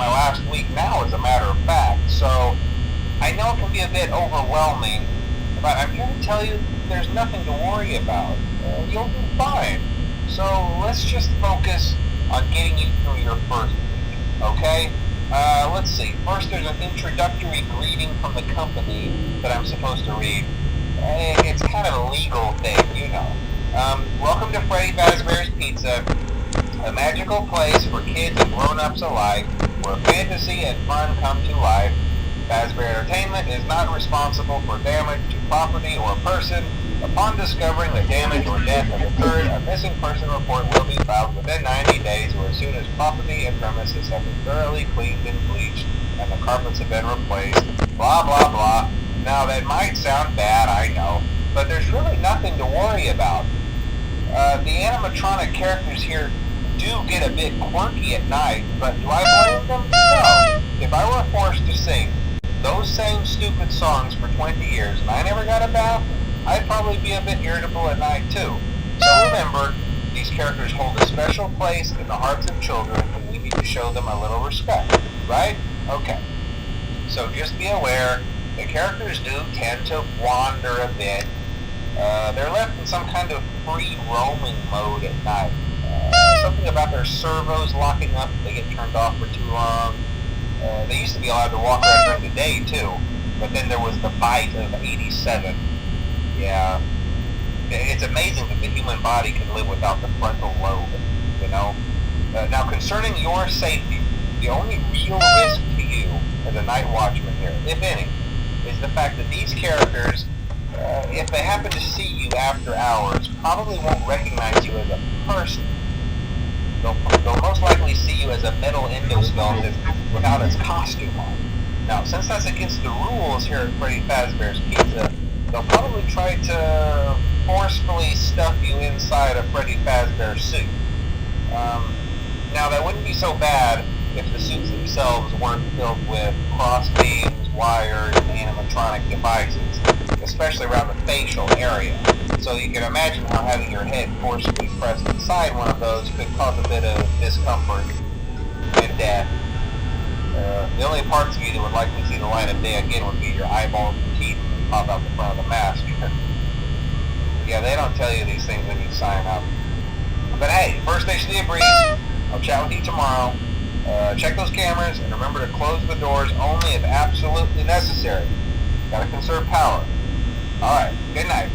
my last week now, as a matter of fact. So I know it can be a bit overwhelming, but I'm here to tell you there's nothing to worry about. You'll be fine. So let's just focus on getting you through your first week, okay? Let's see. First, there's an introductory greeting from the company that I'm supposed to read. It's kind of a legal thing, you know. Welcome to Freddy Fazbear's Pizza, a magical place for kids and grown-ups alike, where fantasy and fun come to life. Fazbear Entertainment is not responsible for damage to property or person. Upon discovering that damage or death has occurred, a missing person report will be filed within 90 days or as soon as property and premises have been thoroughly cleaned and bleached and the carpets have been replaced. Blah, blah, blah. Now, that might sound bad, I know, but there's really nothing to worry about. The animatronic characters here do get a bit quirky at night, but do I blame them? No. If I were forced to sing those same stupid songs for 20 years and I never got a bath, I'd probably be a bit irritable at night too. So remember, these characters hold a special place in the hearts of children and we need to show them a little respect, right? Okay. So just be aware, the characters do tend to wander a bit. They're left in some kind of free roaming mode at night. Something about their servos locking up if they get turned off for too long. They used to be allowed to walk around during the day too, but then there was the bite of 87. Yeah, it's amazing that the human body can live without the frontal lobe, you know? Now, concerning your safety, the only real risk to you as a night watchman here, if any, is the fact that these characters, if they happen to see you after hours, probably won't recognize you as a person. They'll most likely see you as a metal endoskeleton without its costume on. Now, since that's against the rules here at Freddy Fazbear's Pizza, they'll probably try to forcefully stuff you inside a Freddy Fazbear suit. Now, that wouldn't be so bad if the suits themselves weren't filled with cross beams, wires, and animatronic devices, especially around the facial area. So you can imagine how having your head forcibly pressed inside one of those could cause a bit of discomfort and death. The only parts of you that would likely see the light of day again would be your eyeballs and teeth that pop out the front of the mask. Yeah, they don't tell you these things when you sign up. But hey, first station of the breeze. I'll chat with you tomorrow. Check those cameras and remember to close the doors only if absolutely necessary. Gotta conserve power. Alright, good night.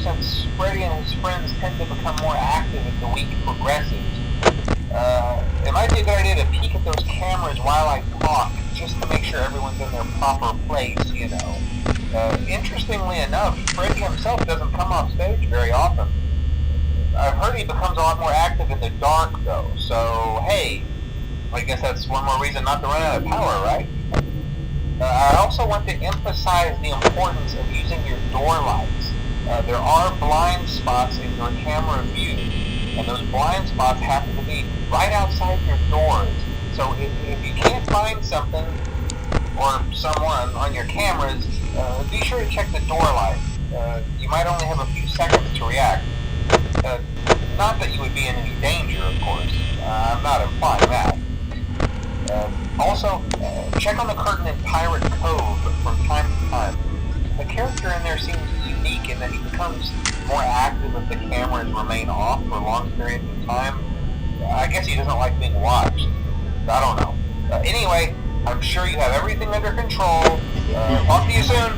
since Freddy and his friends tend to become more active as the week progresses, it might be a good idea to peek at those cameras while I talk, just to make sure everyone's in their proper place, you know. Interestingly enough, Freddy himself doesn't come off stage very often. I've heard he becomes a lot more active in the dark, though, so hey, I guess that's one more reason not to run out of power, right? I also want to emphasize the importance of using your door lights. There are blind spots in your camera view, and those blind spots happen to be right outside your doors. So if you can't find something or someone on your cameras, be sure to check the door light. You might only have a few seconds to react. Not that you would be in any danger, of course. I'm not implying that. Also, check on the curtain in Pirate Cove from time to time. The character in there seems unique in that he becomes more active if the cameras remain off for long periods of time. I guess he doesn't like being watched. I don't know. Anyway, I'm sure you have everything under control. Talk to you soon.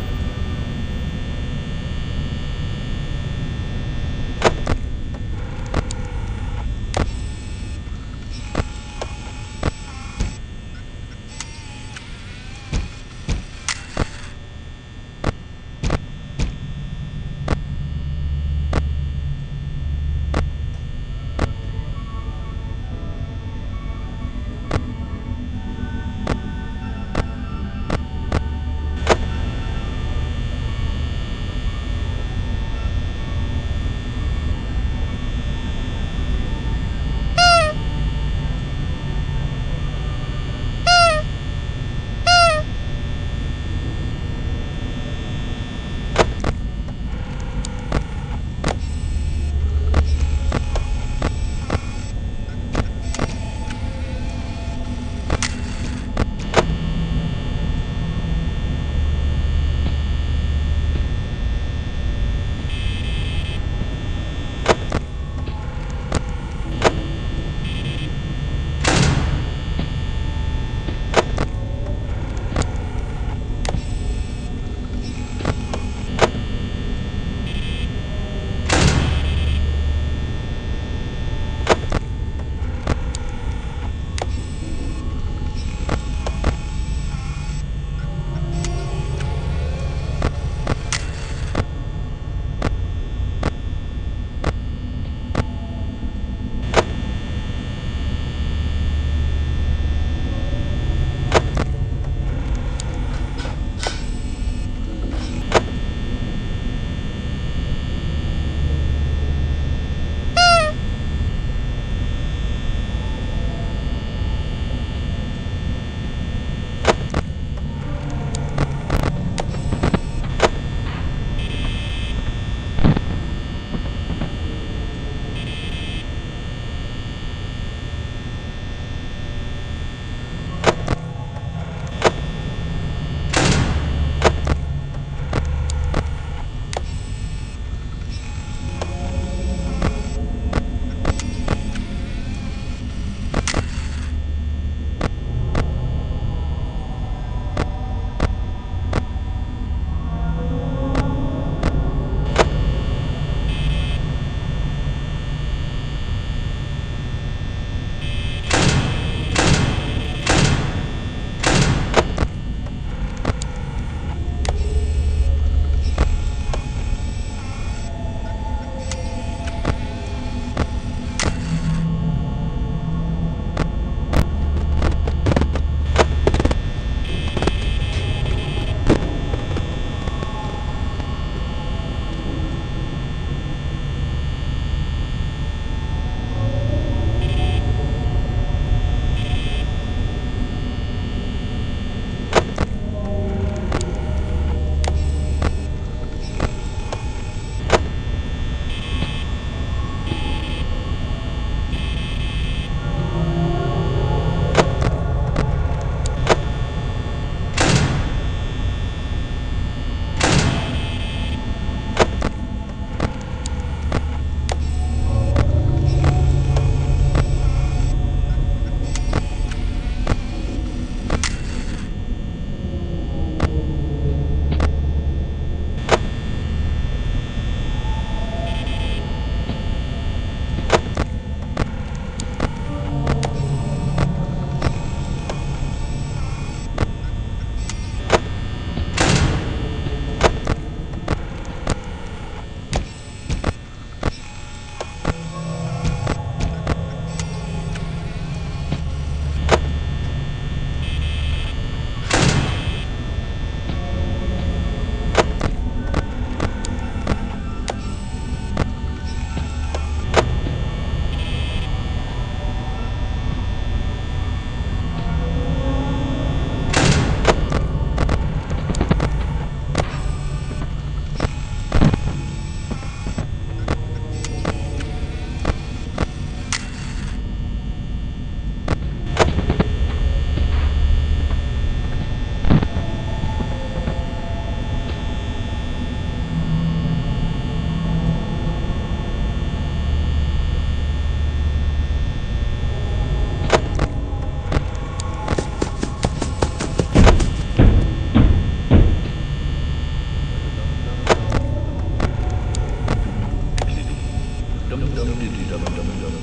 dum dum dum dum dum dum dum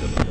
dum dum.